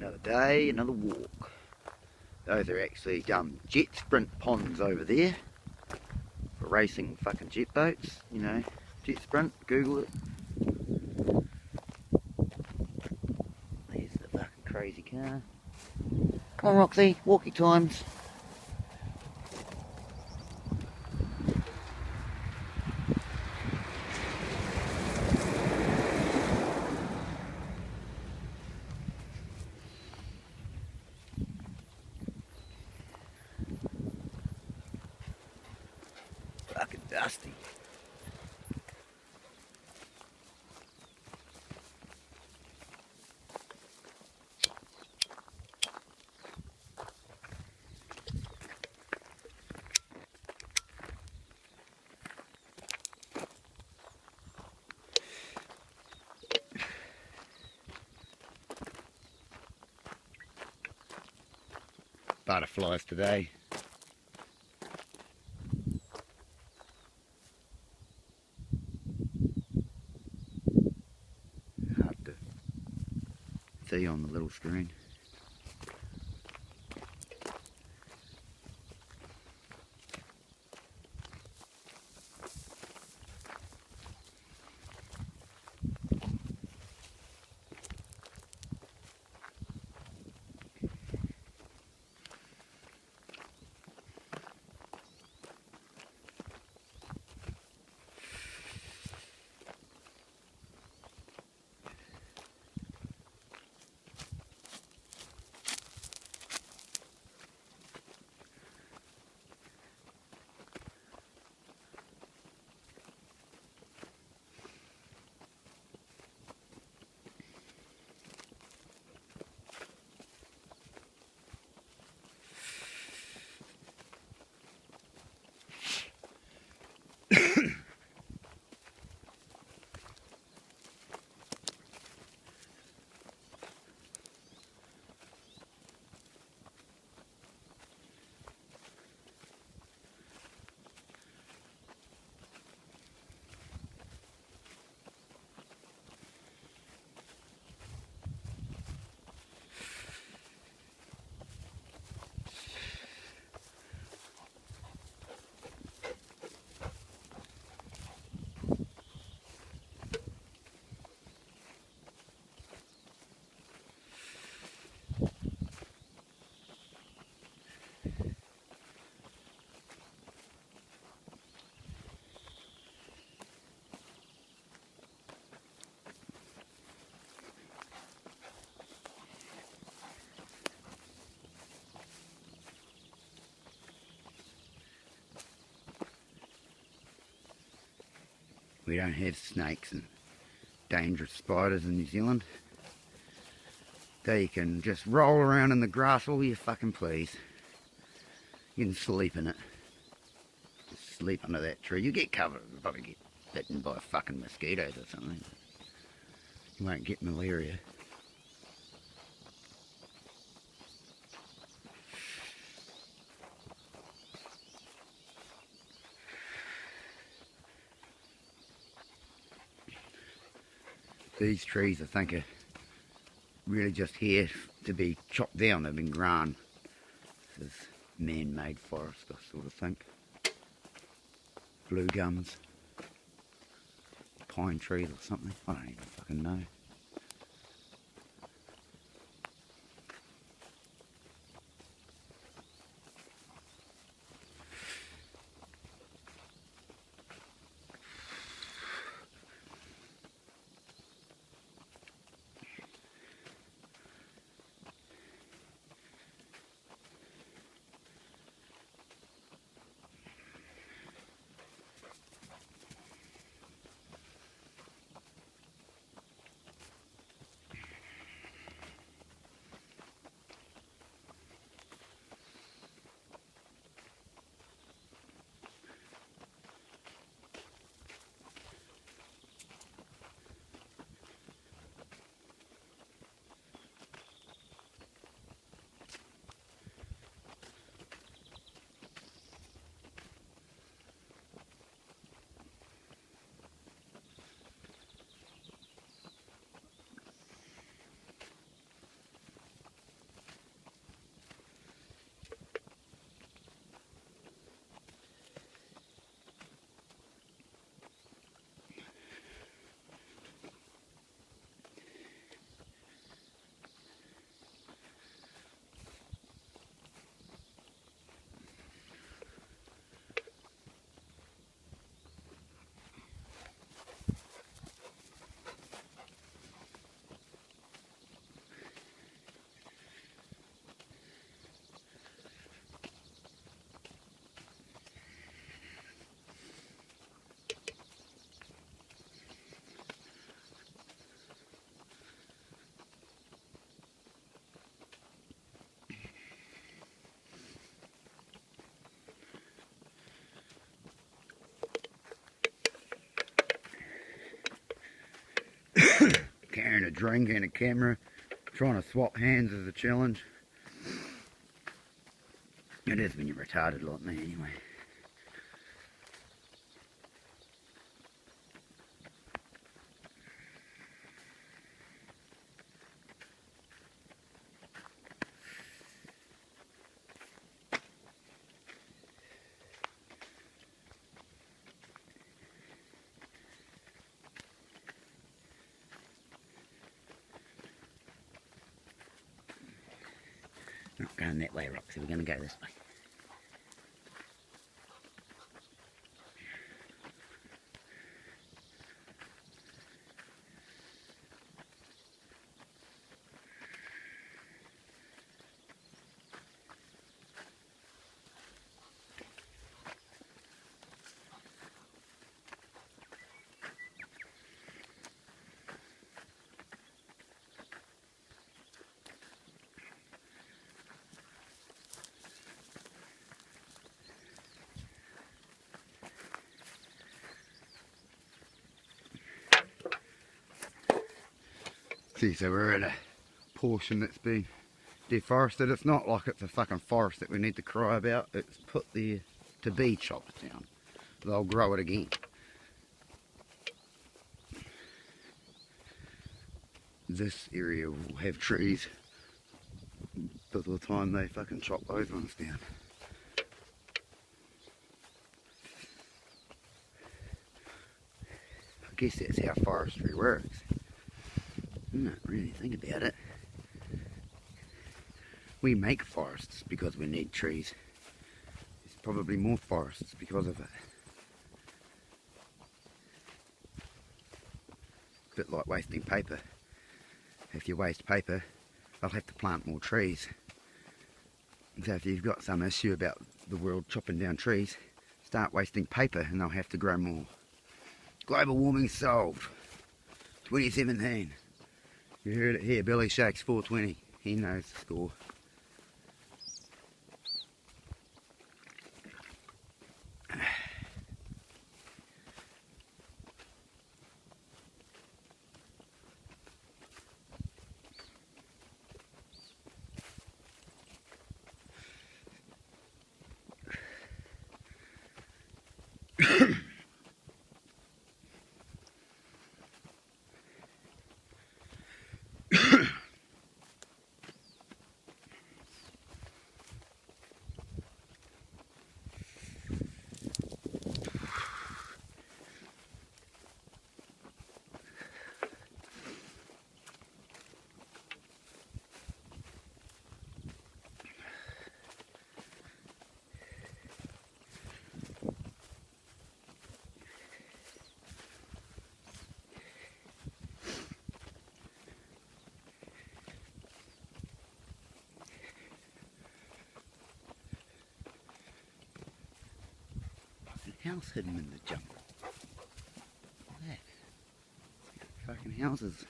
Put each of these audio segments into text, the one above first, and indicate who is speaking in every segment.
Speaker 1: Another day, another walk. Those are actually jet sprint ponds over there for racing fucking jet boats, you know, jet sprint, Google it. There's the fucking crazy car. Come on Roxy, walkie times. Fucking dusty. Butterflies today. Hard to see on the little screen. We don't have snakes and dangerous spiders in New Zealand. They can just roll around in the grass all you fucking please. You can sleep in it. Just sleep under that tree. You get covered. You'll probably get bitten by fucking mosquitoes or something. You won't get malaria. These trees, I think, are really just here to be chopped down. They've been grown. This is man-made forest, I sort of think. Blue gums, pine trees or something. I don't even fucking know. drinking a camera, trying to swap hands is a challenge. It is when you're retarded like me anyway. We're not going that way, Roxy, we're going to go this way. See, so we're at a portion that's been deforested. It's not like it's a fucking forest that we need to cry about. It's put there to be chopped down. They'll grow it again. This area will have trees by the time they fucking chop those ones down. I guess that's how forestry works. Not really think about it. We make forests because we need trees. There's probably more forests because of it. A bit like wasting paper. If you waste paper, they'll have to plant more trees. So if you've got some issue about the world chopping down trees, start wasting paper and they'll have to grow more. Global warming solved. 2017. You heard it here, BILLYSHAKES420. He knows the score. House hidden in the jungle. Look at that. Fucking houses.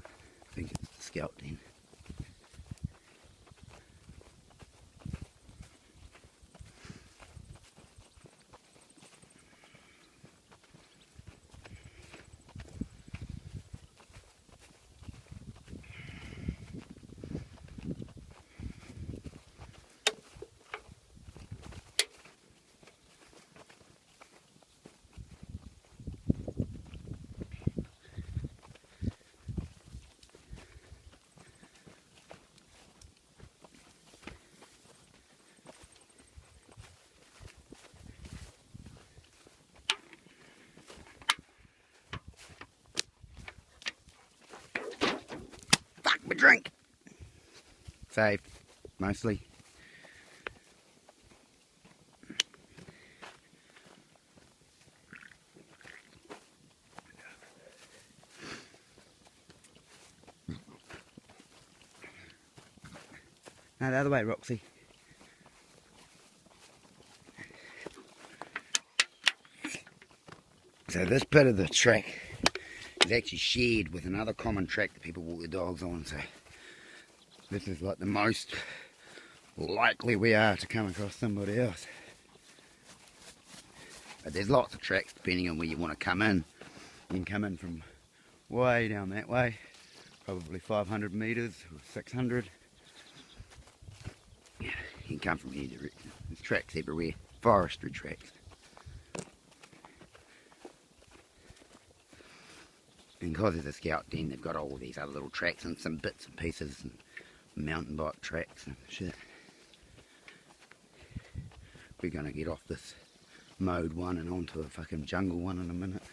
Speaker 1: I think it's the scout den. My drink. Saved, mostly. No, the other way, Roxy. So this bit of the track is actually shared with another common track that people walk their dogs on, so this is like the most likely we are to come across somebody else. But there's lots of tracks depending on where you want to come in. You can come in from way down that way, probably 500 metres or 600. Yeah, you can come from here direction. There's tracks everywhere, forestry tracks. And because there's a scout den, they've got all these other little tracks and some bits and pieces and mountain bike tracks and shit. We're going to get off this mode one and onto a fucking jungle one in a minute.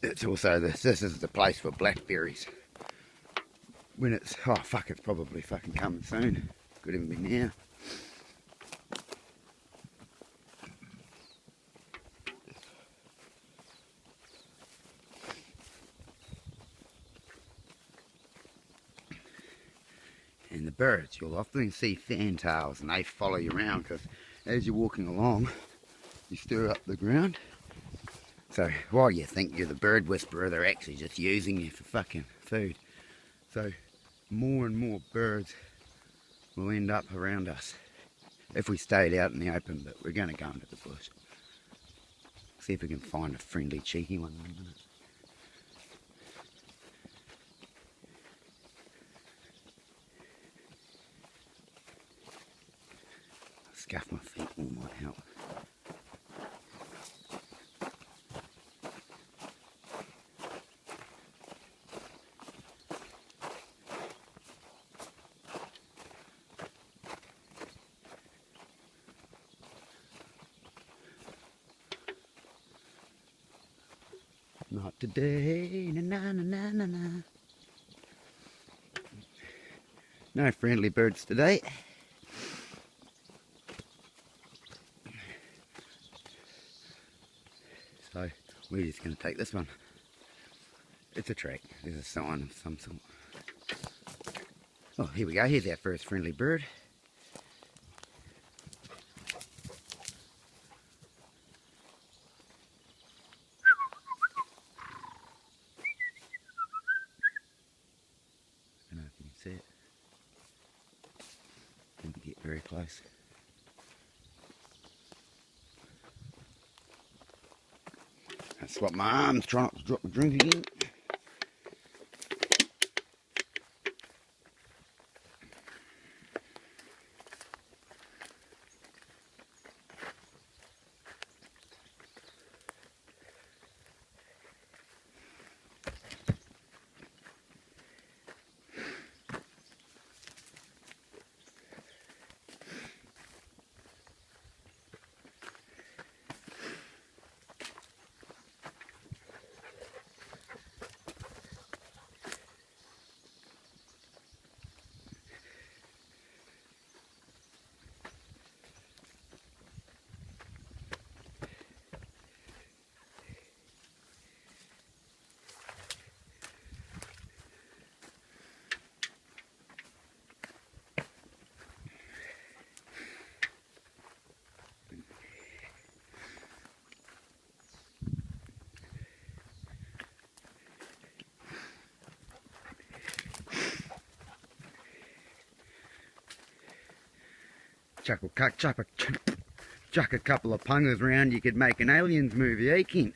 Speaker 1: It's also this is the place for blackberries. When it's, oh fuck, it's probably fucking coming soon. Could even be now. And the birds, you'll often see fantails and they follow you around because as you're walking along, you stir up the ground. So while you think you're the bird whisperer, they're actually just using you for fucking food. So more and more birds will end up around us if we stayed out in the open, but we're going to go into the bush. See if we can find a friendly, cheeky one in a minute. Scuff my feet all might help. Not today, na na na na na na. No friendly birds today. So we're just going to take this one. It's a track. There's a sign of some sort. Oh, here we go. Here's our first friendly bird. I don't know if you can see it. Didn't get very close. I swap my arms, try not to drop my drink again. Chuck a couple of pungers round, you could make an Aliens movie, eh, Kent?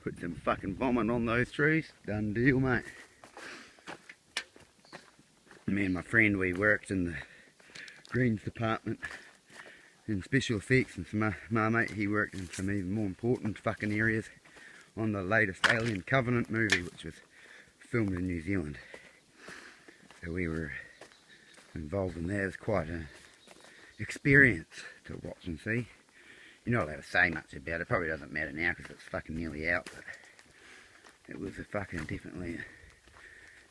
Speaker 1: Put some fucking bombing on those trees, done deal, mate. Me and my friend, we worked in the Greens department in special effects, and my mate, he worked in some even more important fucking areas on the latest Alien Covenant movie, which was filmed in New Zealand. So we were involved in that. It was quite an experience to watch and see. You're not allowed to say much about it. Probably doesn't matter now because it's fucking nearly out, but it was a fucking definitely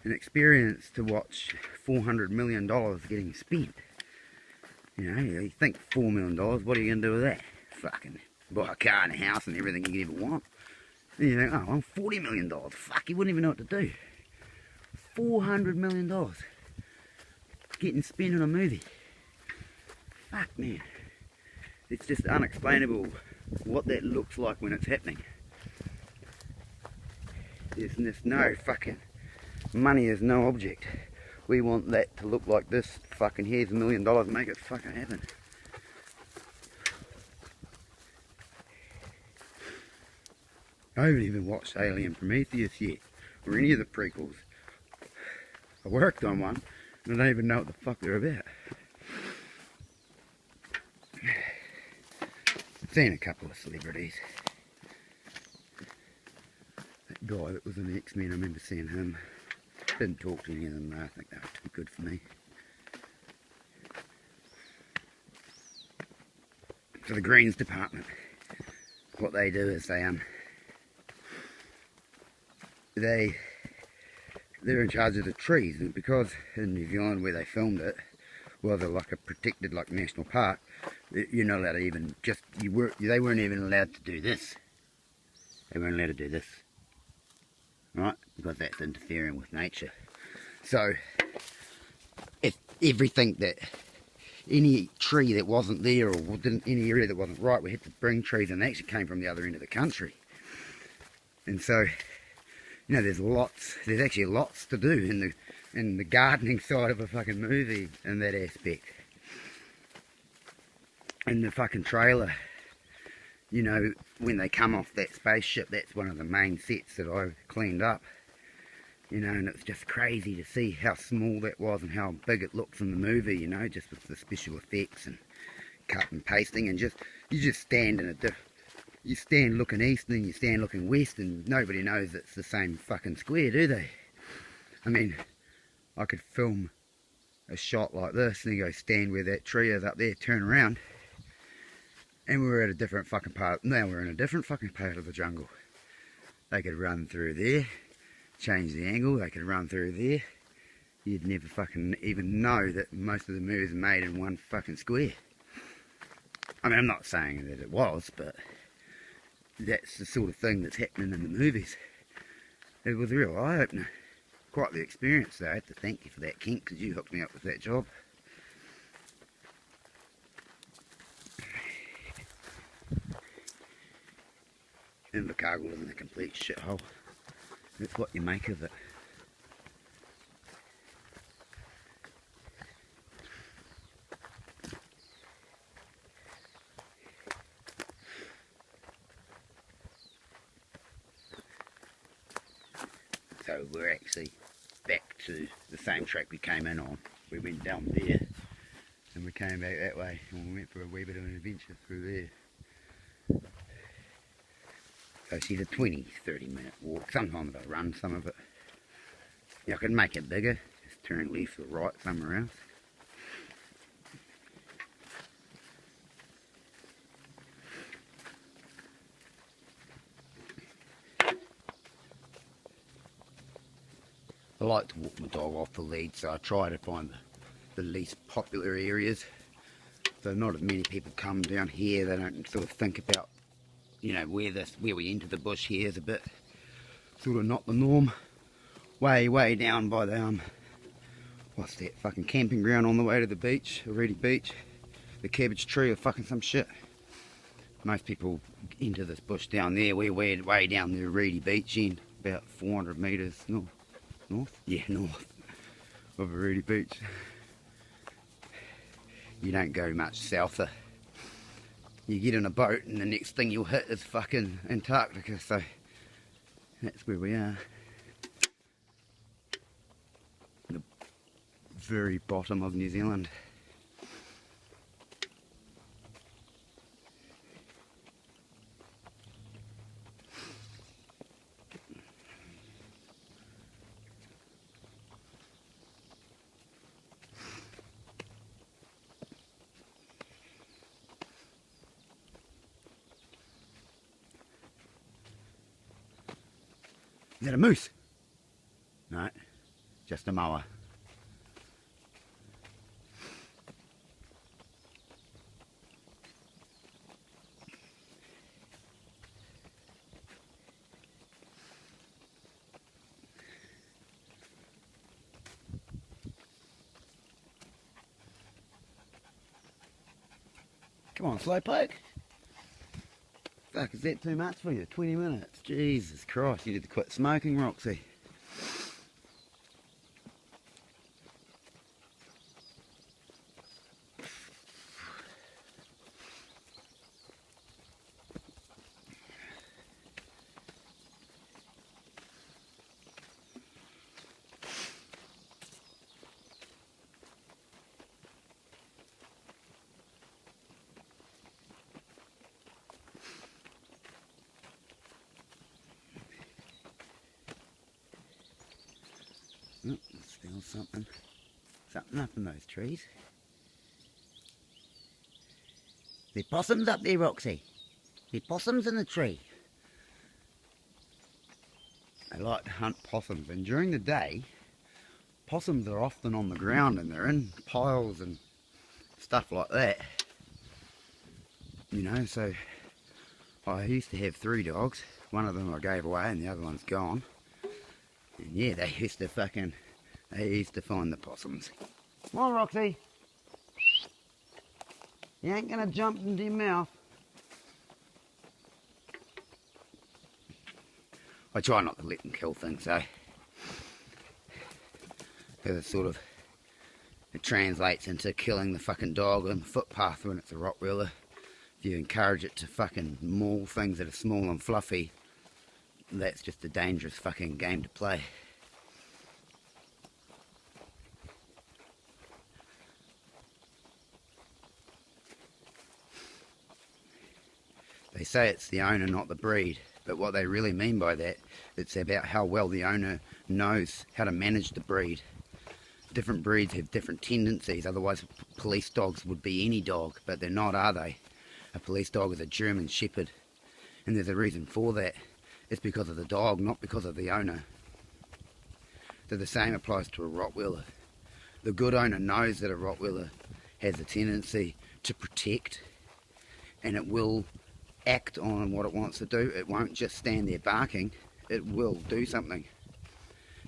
Speaker 1: an experience to watch $400 million getting spent. You know, you think $4 million, what are you going to do with that? Fucking buy a car and a house and everything you could ever want. And you think, oh, well, $40 million. Fuck, you wouldn't even know what to do. $400 million getting spent on a movie. Fuck, man. It's just unexplainable what that looks like when it's happening. There's no fucking... Money is no object. We want that to look like this. Fucking here's $1 million, make it fucking happen. I haven't even watched Alien Prometheus yet, or any of the prequels. I worked on one, and I don't even know what the fuck they're about. I've seen a couple of celebrities. That guy that was in the X-Men, I remember seeing him. Didn't talk to any of them though, I think they were too good for me. So the Greens Department, what they do is they're in charge of the trees, and because in New Zealand where they filmed it was like a protected like national park, you're not allowed to even they weren't even allowed to do this. They weren't allowed to do this, right? Because that's interfering with nature. So if everything that any tree that wasn't there or didn't any area that wasn't right, we had to bring trees, and they actually came from the other end of the country. And so, you know, there's actually lots to do in the gardening side of a fucking movie in that aspect. And the fucking trailer, you know, when they come off that spaceship, that's one of the main sets that I cleaned up. You know, and it's just crazy to see how small that was and how big it looks in the movie, you know, just with the special effects and cut and pasting, and you just stand in you stand looking east and then you stand looking west, and nobody knows it's the same fucking square, do they? I mean, I could film a shot like this and then go stand where that tree is up there, turn around, and we're at a different fucking part. Now we're in a different fucking part of the jungle. They could run through there, change the angle, they could run through there. You'd never fucking even know that most of the movies are made in one fucking square. I mean, I'm not saying that it was, but that's the sort of thing that's happening in the movies. It was a real eye-opener. Quite the experience though. I have to thank you for that, Kent, because you hooked me up with that job. Invercargill isn't a complete shithole. That's what you make of it. So we're actually back to the same track we came in on. We went down there and we came back that way, and we went for a wee bit of an adventure through there. So she's a 20-30 minute walk. Sometimes I run some of it. Yeah, I could make it bigger, just turn left or right somewhere else. I like to walk my dog off the lead, so I try to find the least popular areas. So not as many people come down here. They don't sort of think about, you know, where we enter the bush here is a bit sort of not the norm. Way down by the what's that fucking camping ground on the way to the beach, Reedy Beach, the cabbage tree or fucking some shit. Most people enter this bush down there. We're way down the Reedy Beach end, about 400 metres north? Yeah, north of Reedy Beach. You don't go much souther. You get in a boat and the next thing you'll hit is fucking Antarctica, so that's where we are. The very bottom of New Zealand. Is that a moose? No, just a moa. Come on, slowpoke. Fuck, is that too much for you? 20 minutes? Jesus Christ, you need to quit smoking, Roxy. Oh, still something up in those trees. There's possums up there, Roxy. There's possums in the tree. I like to hunt possums, and during the day, possums are often on the ground and they're in piles and stuff like that. You know, so I used to have 3 dogs. One of them I gave away and the other one's gone. And yeah, they used to find the possums. Come on, Roxy. You ain't gonna jump into your mouth. I try not to let them kill things though. Because it translates into killing the fucking dog on the footpath when it's a Rottweiler. If you encourage it to fucking maul things that are small and fluffy, that's just a dangerous fucking game to play. They say it's the owner, not the breed, but what they really mean by that, it's about how well the owner knows how to manage the breed. Different breeds have different tendencies, otherwise police dogs would be any dog, but they're not, are they? A police dog is a German Shepherd, and there's a reason for that. It's because of the dog, not because of the owner. So the same applies to a Rottweiler. The good owner knows that a Rottweiler has a tendency to protect, and it will act on what it wants to do. It won't just stand there barking, it will do something.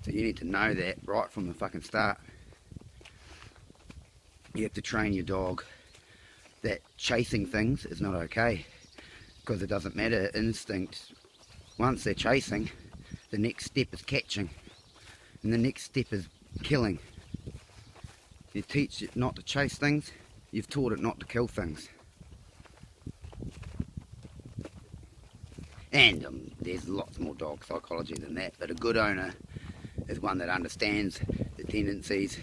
Speaker 1: So you need to know that right from the fucking start. You have to train your dog that chasing things is not okay, because it doesn't matter. Instinct, once they're chasing, the next step is catching, and the next step is killing. You teach it not to chase things, you've taught it not to kill things. And there's lots more dog psychology than that, but a good owner is one that understands the tendencies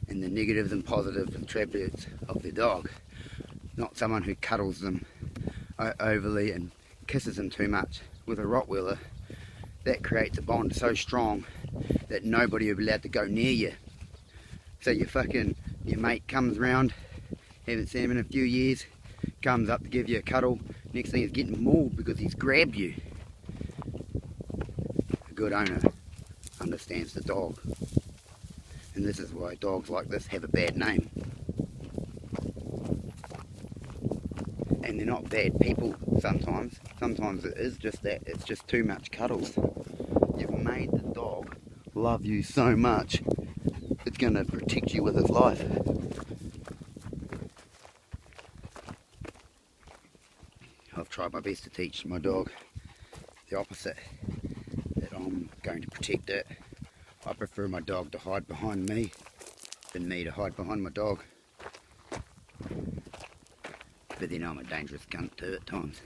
Speaker 1: and the negatives and positive attributes of their dog. Not someone who cuddles them overly and kisses them too much. With a Rottweiler, that creates a bond so strong that nobody will be allowed to go near you. So your mate comes round, haven't seen him in a few years, comes up to give you a cuddle, next thing he's getting mauled because he's grabbed you. A good owner understands the dog, and this is why dogs like this have a bad name. And they're not bad people sometimes. Sometimes it is just that, it's just too much cuddles. You've made the dog love you so much, it's going to protect you with its life. I've tried my best to teach my dog the opposite, that I'm going to protect it. I prefer my dog to hide behind me than me to hide behind my dog. But then I'm a dangerous cunt too at times.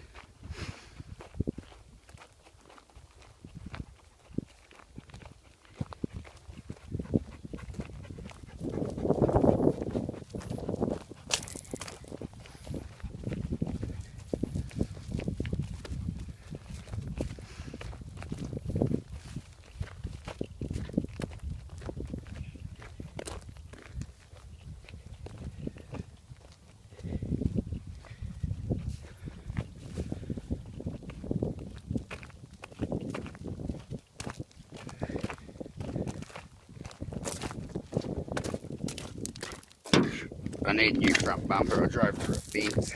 Speaker 1: I need a new front bumper. I drove through a fence.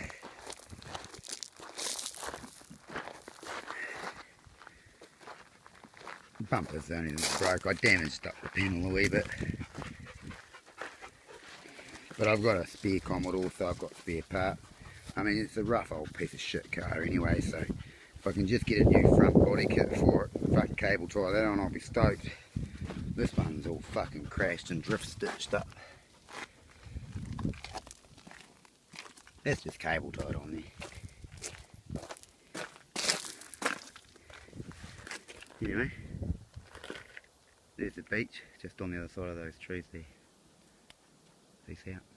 Speaker 1: The bumper's the only thing that broke. I damaged up the panel a wee bit. But I've got a spare Commodore, so I've got spare part. I mean, it's a rough old piece of shit car anyway, so If I can just get a new front body kit for it, fucking cable tie that on, I'll be stoked. This one's all fucking crashed and drift stitched up. That's just cable tied on there. Anyway, there's the beach, just on the other side of those trees there. Peace out.